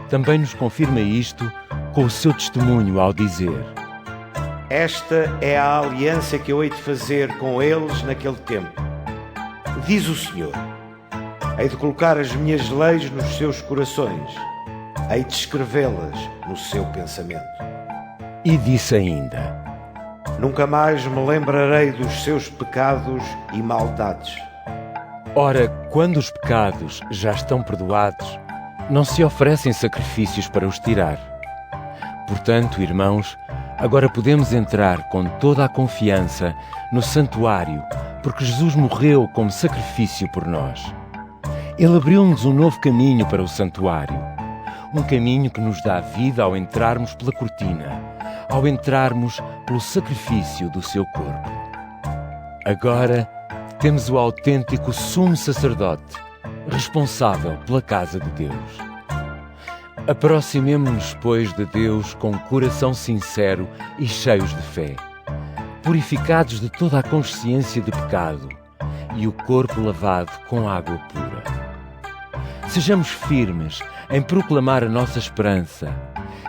Speaker 1: também nos confirma isto com o seu testemunho ao dizer:
Speaker 5: Esta é a aliança que eu hei de fazer com eles naquele tempo. Diz o Senhor: hei de colocar as minhas leis nos seus corações, hei de escrevê-las no seu pensamento.
Speaker 1: E disse ainda:
Speaker 5: Nunca mais me lembrarei dos seus pecados e maldades.
Speaker 1: Ora, quando os pecados já estão perdoados, não se oferecem sacrifícios para os tirar. Portanto, irmãos, agora podemos entrar com toda a confiança no santuário, porque Jesus morreu como sacrifício por nós. Ele abriu-nos um novo caminho para o santuário, um caminho que nos dá vida ao entrarmos pela cortina, ao entrarmos pelo sacrifício do seu corpo. Agora temos o autêntico sumo sacerdote, responsável pela casa de Deus. Aproximemo-nos, pois, de Deus com coração sincero e cheios de fé, purificados de toda a consciência de pecado e o corpo lavado com água pura. Sejamos firmes em proclamar a nossa esperança,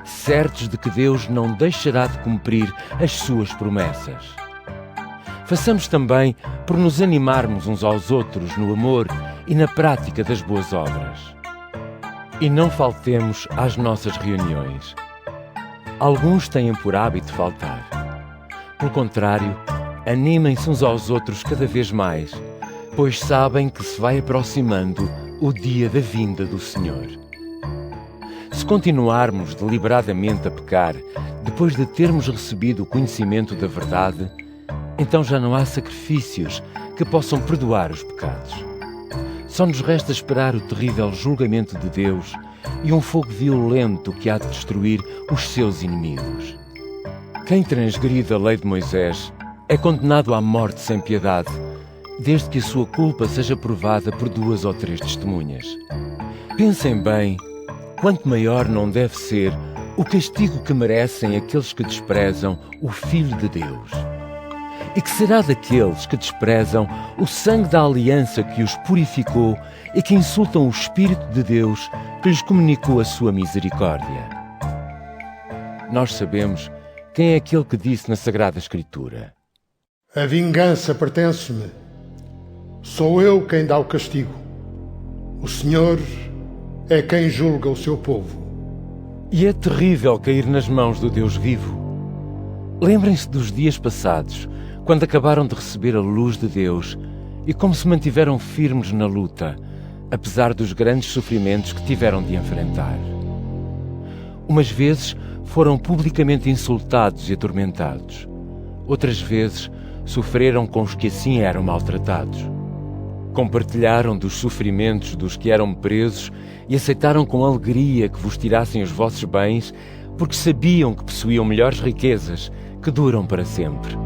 Speaker 1: certos de que Deus não deixará de cumprir as suas promessas. Façamos também por nos animarmos uns aos outros no amor e na prática das boas obras. E não faltemos às nossas reuniões. Alguns têm por hábito faltar. Pelo contrário, animem-se uns aos outros cada vez mais, pois sabem que se vai aproximando o dia da vinda do Senhor. Se continuarmos deliberadamente a pecar, depois de termos recebido o conhecimento da verdade, então já não há sacrifícios que possam perdoar os pecados. Só nos resta esperar o terrível julgamento de Deus e um fogo violento que há de destruir os seus inimigos. Quem transgride a lei de Moisés é condenado à morte sem piedade, desde que a sua culpa seja provada por 2 ou 3 testemunhas. Pensem bem, quanto maior não deve ser o castigo que merecem aqueles que desprezam o Filho de Deus. E que será daqueles que desprezam o sangue da aliança que os purificou e que insultam o Espírito de Deus que lhes comunicou a sua misericórdia? Nós sabemos quem é aquele que disse na Sagrada Escritura:
Speaker 2: A vingança pertence-me. Sou eu quem dá o castigo. O Senhor é quem julga o seu povo.
Speaker 1: E é terrível cair nas mãos do Deus vivo. Lembrem-se dos dias passados, quando acabaram de receber a luz de Deus e como se mantiveram firmes na luta, apesar dos grandes sofrimentos que tiveram de enfrentar. Umas vezes foram publicamente insultados e atormentados. Outras vezes sofreram com os que assim eram maltratados. Compartilharam dos sofrimentos dos que eram presos e aceitaram com alegria que vos tirassem os vossos bens, porque sabiam que possuíam melhores riquezas que duram para sempre.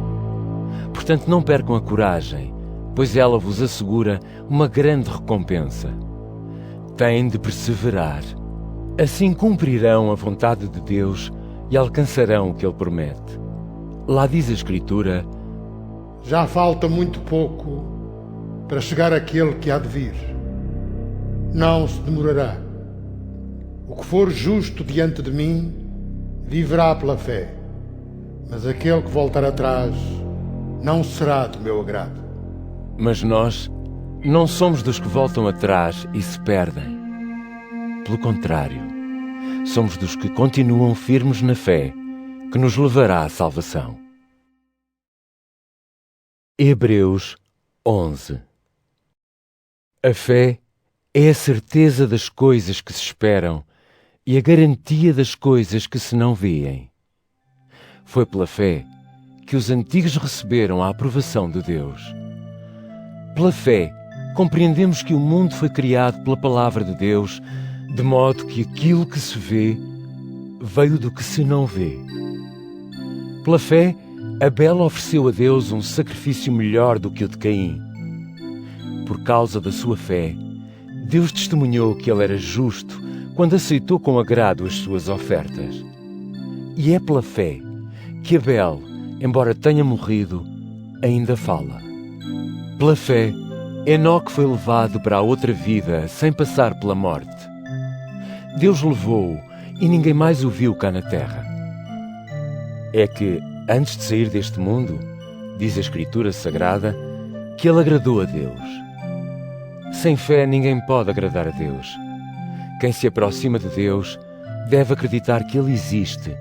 Speaker 1: Portanto, não percam a coragem, pois ela vos assegura uma grande recompensa. Têm de perseverar. Assim cumprirão a vontade de Deus e alcançarão o que Ele promete. Lá diz a Escritura:
Speaker 2: Já falta muito pouco para chegar aquele que há de vir. Não se demorará. O que for justo diante de mim viverá pela fé, mas aquele que voltar atrás não será do meu agrado.
Speaker 1: Mas nós não somos dos que voltam atrás e se perdem. Pelo contrário, somos dos que continuam firmes na fé, que nos levará à salvação. Hebreus 11. A fé é a certeza das coisas que se esperam e a garantia das coisas que se não veem. Foi pela fé que os antigos receberam a aprovação de Deus. Pela fé, compreendemos que o mundo foi criado pela palavra de Deus, de modo que aquilo que se vê veio do que se não vê. Pela fé, Abel ofereceu a Deus um sacrifício melhor do que o de Caim. Por causa da sua fé, Deus testemunhou que ele era justo quando aceitou com agrado as suas ofertas. E é pela fé que Abel, embora tenha morrido, ainda fala. Pela fé, Enoque foi levado para a outra vida sem passar pela morte. Deus levou-o e ninguém mais o viu cá na terra. É que, antes de sair deste mundo, diz a Escritura Sagrada, que ele agradou a Deus. Sem fé ninguém pode agradar a Deus. Quem se aproxima de Deus deve acreditar que Ele existe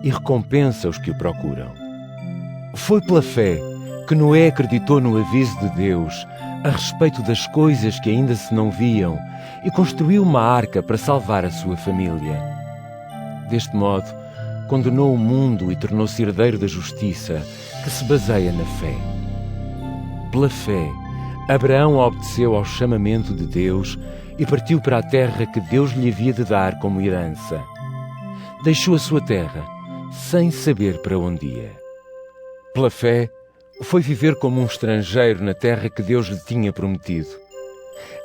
Speaker 1: e recompensa os que o procuram. Foi pela fé que Noé acreditou no aviso de Deus a respeito das coisas que ainda se não viam e construiu uma arca para salvar a sua família. Deste modo, condenou o mundo e tornou-se herdeiro da justiça que se baseia na fé. Pela fé, Abraão obedeceu ao chamamento de Deus e partiu para a terra que Deus lhe havia de dar como herança. Deixou a sua terra sem saber para onde ia. Pela fé, foi viver como um estrangeiro na terra que Deus lhe tinha prometido.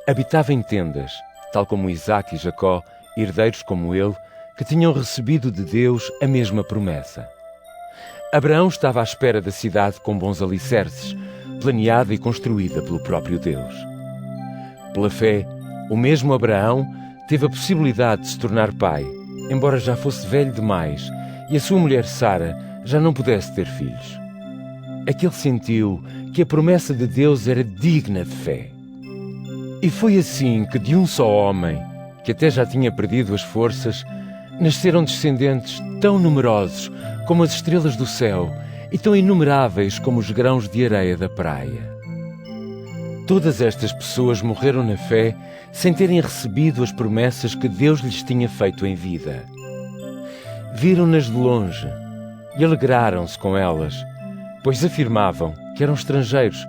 Speaker 1: Habitava em tendas, tal como Isaque e Jacó, herdeiros como ele, que tinham recebido de Deus a mesma promessa. Abraão estava à espera da cidade com bons alicerces, planeada e construída pelo próprio Deus. Pela fé, o mesmo Abraão teve a possibilidade de se tornar pai, embora já fosse velho demais e a sua mulher Sara já não pudesse ter filhos. Aquele sentiu que a promessa de Deus era digna de fé. E foi assim que de um só homem, que até já tinha perdido as forças, nasceram descendentes tão numerosos como as estrelas do céu e tão inumeráveis como os grãos de areia da praia. Todas estas pessoas morreram na fé sem terem recebido as promessas que Deus lhes tinha feito em vida. Viram-nas de longe e alegraram-se com elas, pois afirmavam que eram estrangeiros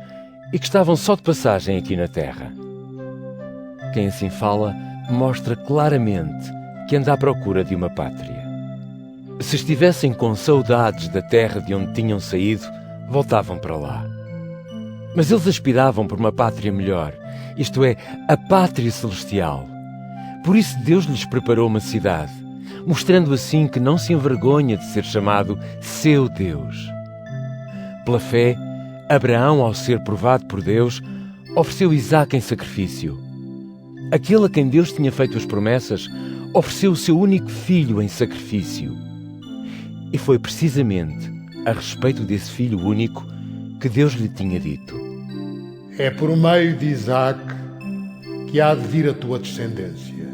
Speaker 1: e que estavam só de passagem aqui na terra. Quem assim fala mostra claramente que anda à procura de uma pátria. Se estivessem com saudades da terra de onde tinham saído, voltavam para lá. Mas eles aspiravam por uma pátria melhor, isto é, a pátria celestial. Por isso Deus lhes preparou uma cidade, mostrando assim que não se envergonha de ser chamado seu Deus. Pela fé, Abraão, ao ser provado por Deus, ofereceu Isaque em sacrifício. Aquele a quem Deus tinha feito as promessas, ofereceu o seu único filho em sacrifício. E foi precisamente a respeito desse filho único que Deus lhe tinha dito:
Speaker 2: É por meio de Isaque que há de vir a tua descendência.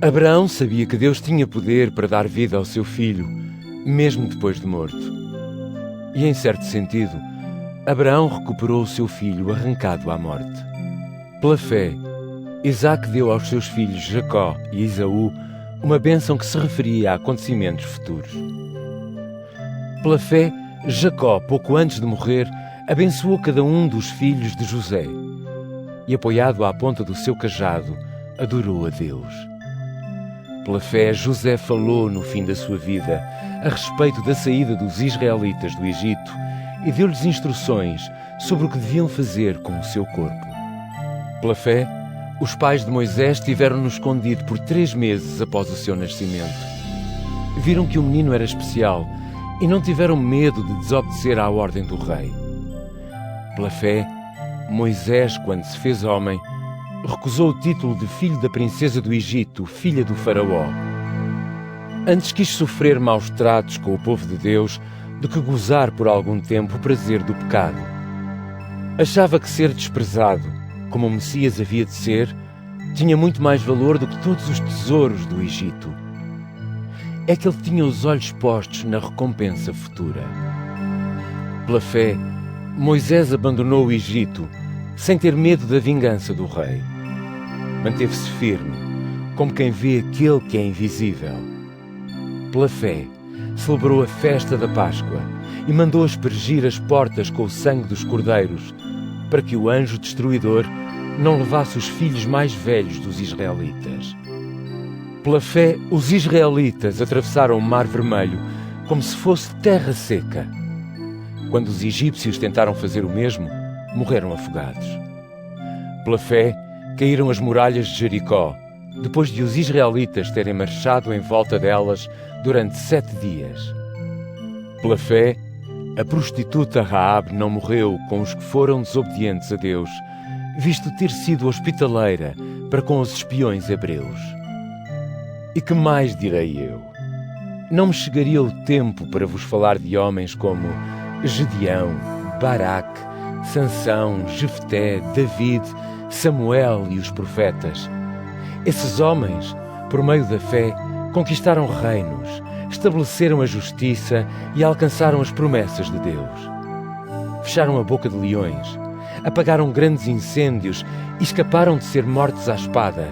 Speaker 1: Abraão sabia que Deus tinha poder para dar vida ao seu filho, mesmo depois de morto. E, em certo sentido, Abraão recuperou o seu filho arrancado à morte. Pela fé, Isaque deu aos seus filhos Jacó e Esaú uma bênção que se referia a acontecimentos futuros. Pela fé, Jacó, pouco antes de morrer, abençoou cada um dos filhos de José e, apoiado à ponta do seu cajado, adorou a Deus. Pela fé, José falou no fim da sua vida a respeito da saída dos israelitas do Egito e deu-lhes instruções sobre o que deviam fazer com o seu corpo. Pela fé, os pais de Moisés tiveram-no escondido por 3 meses após o seu nascimento. Viram que o menino era especial e não tiveram medo de desobedecer à ordem do rei. Pela fé, Moisés, quando se fez homem, recusou o título de filho da princesa do Egito, filha do faraó. Antes quis sofrer maus tratos com o povo de Deus do que gozar por algum tempo o prazer do pecado. Achava que ser desprezado, como o Messias havia de ser, tinha muito mais valor do que todos os tesouros do Egito. É que ele tinha os olhos postos na recompensa futura. Pela fé, Moisés abandonou o Egito, sem ter medo da vingança do rei. Manteve-se firme, como quem vê aquele que é invisível. Pela fé, celebrou a festa da Páscoa e mandou aspergir as portas com o sangue dos cordeiros, para que o anjo destruidor não levasse os filhos mais velhos dos israelitas. Pela fé, os israelitas atravessaram o Mar Vermelho como se fosse terra seca. Quando os egípcios tentaram fazer o mesmo, morreram afogados. Pela fé, caíram as muralhas de Jericó, depois de os israelitas terem marchado em volta delas durante 7 dias. Pela fé, a prostituta Raabe não morreu com os que foram desobedientes a Deus, visto ter sido hospitaleira para com os espiões hebreus. E que mais direi eu? Não me chegaria o tempo para vos falar de homens como Gedeão, Baraque, Sansão, Jefté, David, Samuel e os profetas. Esses homens, por meio da fé, conquistaram reinos, estabeleceram a justiça e alcançaram as promessas de Deus. Fecharam a boca de leões, apagaram grandes incêndios e escaparam de ser mortos à espada.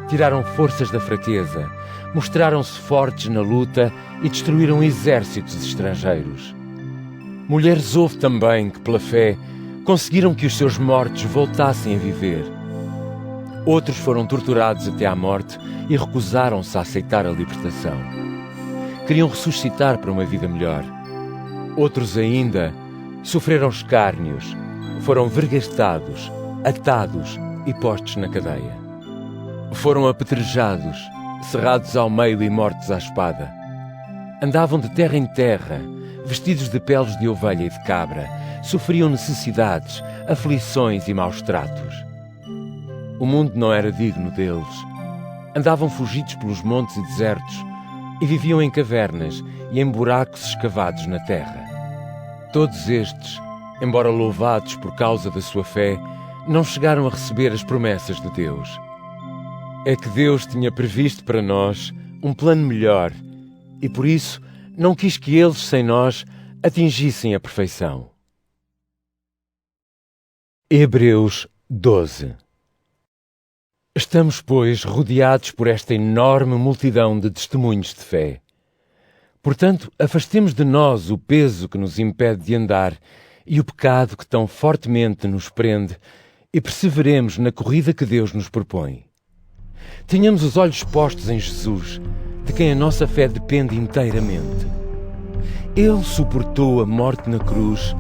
Speaker 1: Tiraram forças da fraqueza, mostraram-se fortes na luta e destruíram exércitos estrangeiros. Mulheres houve também que, pela fé, conseguiram que os seus mortos voltassem a viver. Outros foram torturados até à morte e recusaram-se a aceitar a libertação. Queriam ressuscitar para uma vida melhor. Outros ainda sofreram escárnios, foram vergastados, atados e postos na cadeia. Foram apedrejados, cerrados ao meio e mortos à espada. Andavam de terra em terra, vestidos de peles de ovelha e de cabra, sofriam necessidades, aflições e maus tratos. O mundo não era digno deles. Andavam fugidos pelos montes e desertos e viviam em cavernas e em buracos escavados na terra. Todos estes, embora louvados por causa da sua fé, não chegaram a receber as promessas de Deus. É que Deus tinha previsto para nós um plano melhor e, por isso, não quis que eles, sem nós, atingissem a perfeição. Hebreus 12. Estamos, pois, rodeados por esta enorme multidão de testemunhos de fé. Portanto, afastemos de nós o peso que nos impede de andar e o pecado que tão fortemente nos prende e perseveremos na corrida que Deus nos propõe. Tenhamos os olhos postos em Jesus, de quem a nossa fé depende inteiramente. Ele suportou a morte na cruz,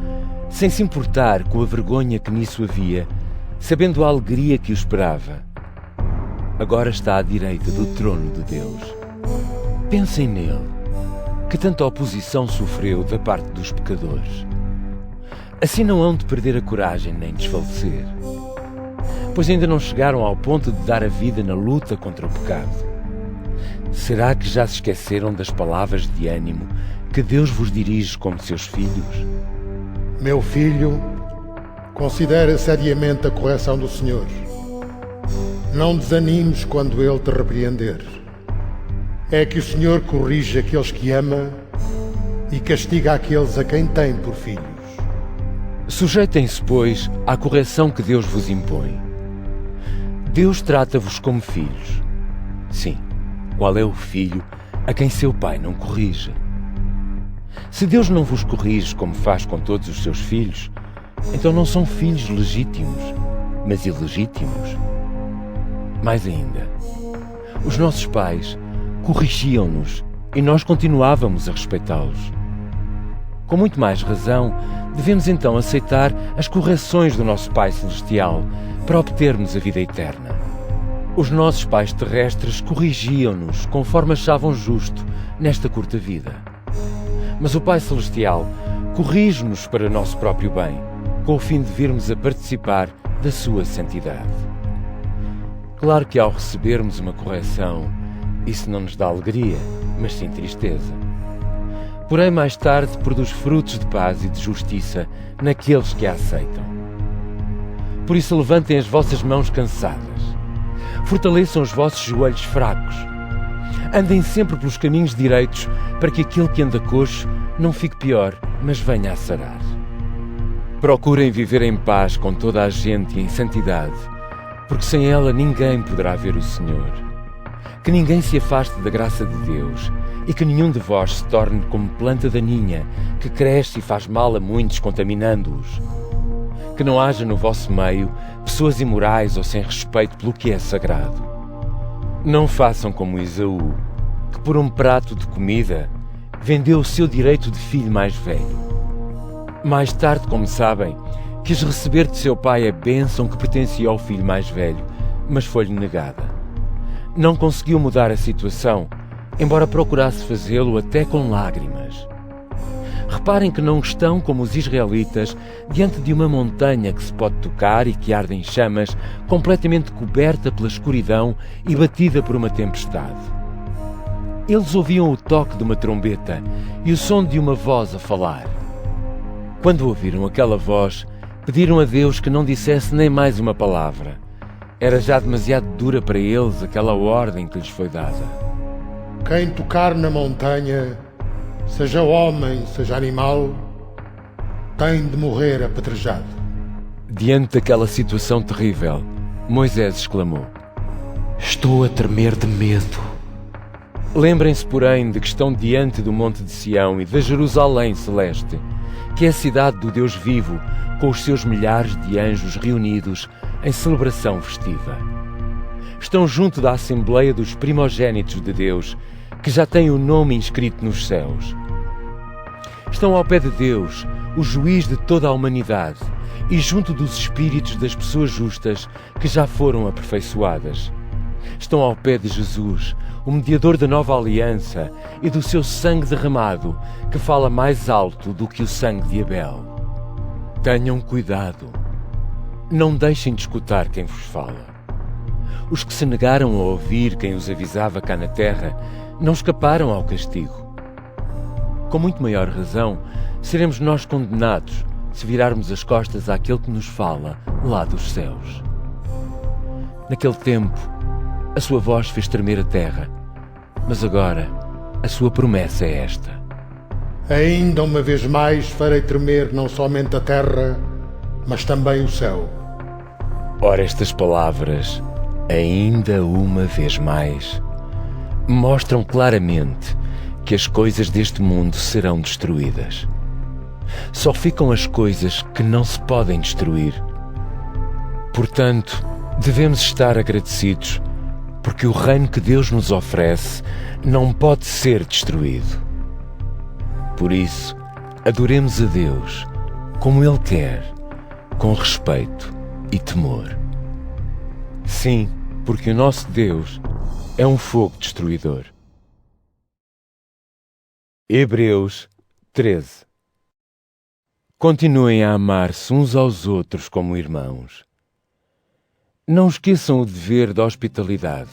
Speaker 1: sem se importar com a vergonha que nisso havia, sabendo a alegria que o esperava. Agora está à direita do trono de Deus. Pensem nele, que tanta oposição sofreu da parte dos pecadores. Assim não hão de perder a coragem nem desfalecer, pois ainda não chegaram ao ponto de dar a vida na luta contra o pecado. Será que já se esqueceram das palavras de ânimo que Deus vos dirige como seus filhos?
Speaker 2: Meu filho, considera seriamente a correção do Senhor. Não desanimes quando Ele te repreender. É que o Senhor corrige aqueles que ama e castiga aqueles a quem tem por filhos.
Speaker 1: Sujeitem-se, pois, à correção que Deus vos impõe. Deus trata-vos como filhos. Sim, qual é o filho a quem seu pai não corrige? Se Deus não vos corrige como faz com todos os seus filhos, então não são filhos legítimos, mas ilegítimos. Mais ainda, os nossos pais corrigiam-nos e nós continuávamos a respeitá-los. Com muito mais razão, devemos então aceitar as correções do nosso Pai Celestial para obtermos a vida eterna. Os nossos pais terrestres corrigiam-nos conforme achavam justo nesta curta vida. Mas o Pai Celestial corrige-nos para nosso próprio bem, com o fim de virmos a participar da sua santidade. Claro que ao recebermos uma correção, isso não nos dá alegria, mas sim tristeza. Porém, mais tarde, produz frutos de paz e de justiça naqueles que a aceitam. Por isso, levantem as vossas mãos cansadas. Fortaleçam os vossos joelhos fracos. Andem sempre pelos caminhos direitos para que aquele que anda coxo não fique pior, mas venha a sarar. Procurem viver em paz com toda a gente e em santidade, porque sem ela ninguém poderá ver o Senhor. Que ninguém se afaste da graça de Deus e que nenhum de vós se torne como planta daninha que cresce e faz mal a muitos, contaminando-os. Que não haja no vosso meio pessoas imorais ou sem respeito pelo que é sagrado. Não façam como Esaú, que por um prato de comida vendeu o seu direito de filho mais velho. Mais tarde, como sabem, quis receber de seu pai a bênção que pertencia ao filho mais velho, mas foi-lhe negada. Não conseguiu mudar a situação, embora procurasse fazê-lo até com lágrimas. Reparem que não estão como os israelitas diante de uma montanha que se pode tocar e que arde em chamas, completamente coberta pela escuridão e batida por uma tempestade. Eles ouviam o toque de uma trombeta e o som de uma voz a falar. Quando ouviram aquela voz, pediram a Deus que não dissesse nem mais uma palavra. Era já demasiado dura para eles aquela ordem que lhes foi dada.
Speaker 2: Quem tocar na montanha, seja homem, seja animal, tem de morrer apedrejado.
Speaker 1: Diante daquela situação terrível, Moisés exclamou:
Speaker 6: Estou a tremer de medo.
Speaker 1: Lembrem-se, porém, de que estão diante do Monte de Sião e da Jerusalém Celeste, que é a cidade do Deus vivo, com os seus milhares de anjos reunidos em celebração festiva. Estão junto da Assembleia dos Primogénitos de Deus, que já tem o nome inscrito nos céus. Estão ao pé de Deus, o juiz de toda a humanidade, e junto dos espíritos das pessoas justas que já foram aperfeiçoadas. Estão ao pé de Jesus, o mediador da nova aliança e do seu sangue derramado, que fala mais alto do que o sangue de Abel. Tenham cuidado. Não deixem de escutar quem vos fala. Os que se negaram a ouvir quem os avisava cá na terra não escaparam ao castigo. Com muito maior razão, seremos nós condenados se virarmos as costas àquele que nos fala lá dos céus. Naquele tempo, a sua voz fez tremer a terra, mas agora a sua promessa é esta:
Speaker 2: Ainda uma vez mais farei tremer não somente a terra, mas também o céu.
Speaker 1: Ora, estas palavras, ainda uma vez mais, mostram claramente que as coisas deste mundo serão destruídas. Só ficam as coisas que não se podem destruir. Portanto, devemos estar agradecidos, porque o reino que Deus nos oferece não pode ser destruído. Por isso, adoremos a Deus como Ele quer, com respeito e temor. Sim, porque o nosso Deus é um fogo destruidor. Hebreus 13. Continuem a amar-se uns aos outros como irmãos. Não esqueçam o dever da hospitalidade.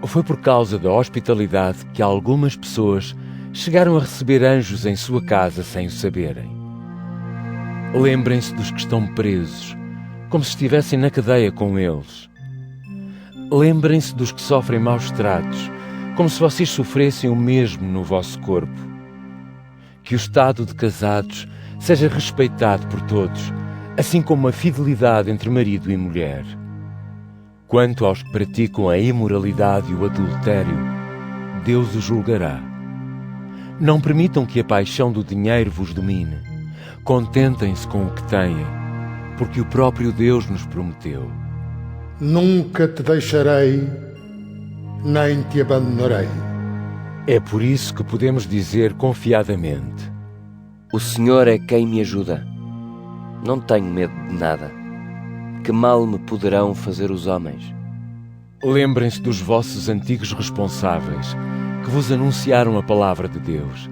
Speaker 1: Foi por causa da hospitalidade que algumas pessoas chegaram a receber anjos em sua casa sem o saberem. Lembrem-se dos que estão presos, como se estivessem na cadeia com eles. Lembrem-se dos que sofrem maus tratos, como se vocês sofressem o mesmo no vosso corpo. Que o estado de casados seja respeitado por todos, assim como a fidelidade entre marido e mulher. Quanto aos que praticam a imoralidade e o adultério, Deus os julgará. Não permitam que a paixão do dinheiro vos domine. Contentem-se com o que têm, porque o próprio Deus nos prometeu:
Speaker 2: Nunca te deixarei, nem te abandonarei.
Speaker 1: É por isso que podemos dizer confiadamente:
Speaker 7: O Senhor é quem me ajuda. Não tenho medo de nada. Que mal me poderão fazer os homens?
Speaker 1: Lembrem-se dos vossos antigos responsáveis, que vos anunciaram a palavra de Deus.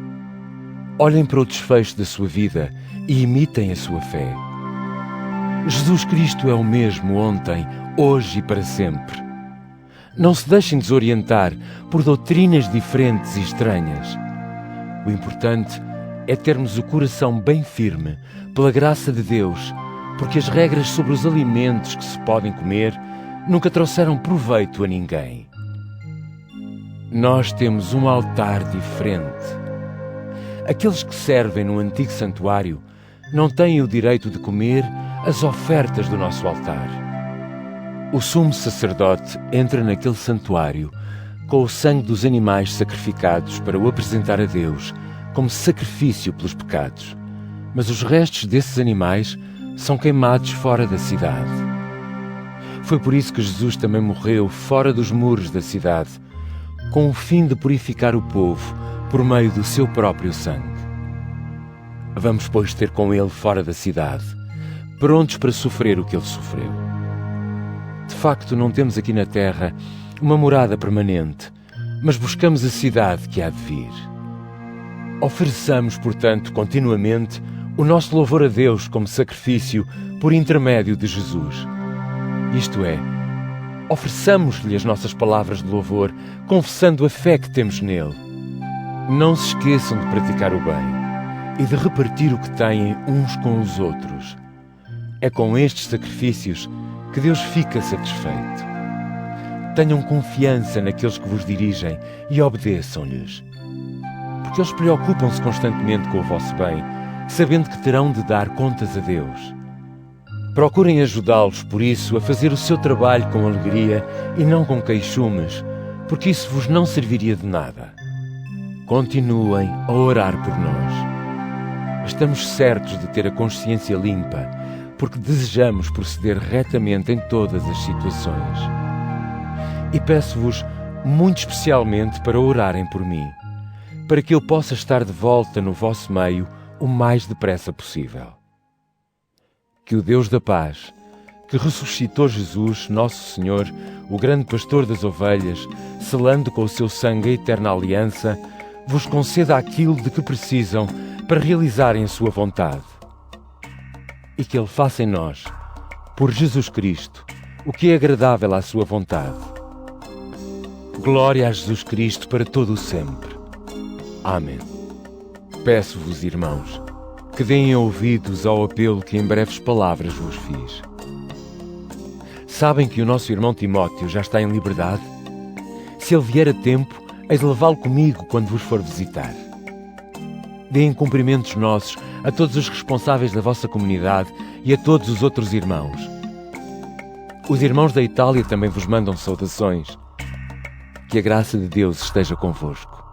Speaker 1: Olhem para o desfecho da sua vida e imitem a sua fé. Jesus Cristo é o mesmo ontem, hoje e para sempre. Não se deixem desorientar por doutrinas diferentes e estranhas. O importante é termos o coração bem firme, pela graça de Deus, porque as regras sobre os alimentos que se podem comer nunca trouxeram proveito a ninguém. Nós temos um altar diferente. Aqueles que servem no antigo santuário não têm o direito de comer as ofertas do nosso altar. O sumo sacerdote entra naquele santuário com o sangue dos animais sacrificados para o apresentar a Deus como sacrifício pelos pecados, mas os restos desses animais são queimados fora da cidade. Foi por isso que Jesus também morreu fora dos muros da cidade, com o fim de purificar o povo por meio do seu próprio sangue. Vamos, pois, ter com ele fora da cidade, prontos para sofrer o que ele sofreu. De facto, não temos aqui na terra uma morada permanente, mas buscamos a cidade que há de vir. Ofereçamos, portanto, continuamente o nosso louvor a Deus como sacrifício por intermédio de Jesus. Isto é, ofereçamos-lhe as nossas palavras de louvor, confessando a fé que temos nele. Não se esqueçam de praticar o bem e de repartir o que têm uns com os outros. É com estes sacrifícios que Deus fica satisfeito. Tenham confiança naqueles que vos dirigem e obedeçam-lhes, porque eles preocupam-se constantemente com o vosso bem, sabendo que terão de dar contas a Deus. Procurem ajudá-los, por isso, a fazer o seu trabalho com alegria e não com queixumes, porque isso vos não serviria de nada. Continuem a orar por nós. Estamos certos de ter a consciência limpa, porque desejamos proceder retamente em todas as situações. E peço-vos muito especialmente para orarem por mim, para que eu possa estar de volta no vosso meio o mais depressa possível. Que o Deus da paz, que ressuscitou Jesus, nosso Senhor, o grande pastor das ovelhas, selando com o seu sangue a eterna aliança, vos conceda aquilo de que precisam para realizarem a sua vontade. E que Ele faça em nós, por Jesus Cristo, o que é agradável à sua vontade. Glória a Jesus Cristo para todo o sempre. Amém. Peço-vos, irmãos, que deem ouvidos ao apelo que em breves palavras vos fiz. Sabem que o nosso irmão Timóteo já está em liberdade? Se ele vier a tempo, hei de levá-lo comigo quando vos for visitar. Deem cumprimentos nossos a todos os responsáveis da vossa comunidade e a todos os outros irmãos. Os irmãos da Itália também vos mandam saudações. Que a graça de Deus esteja convosco.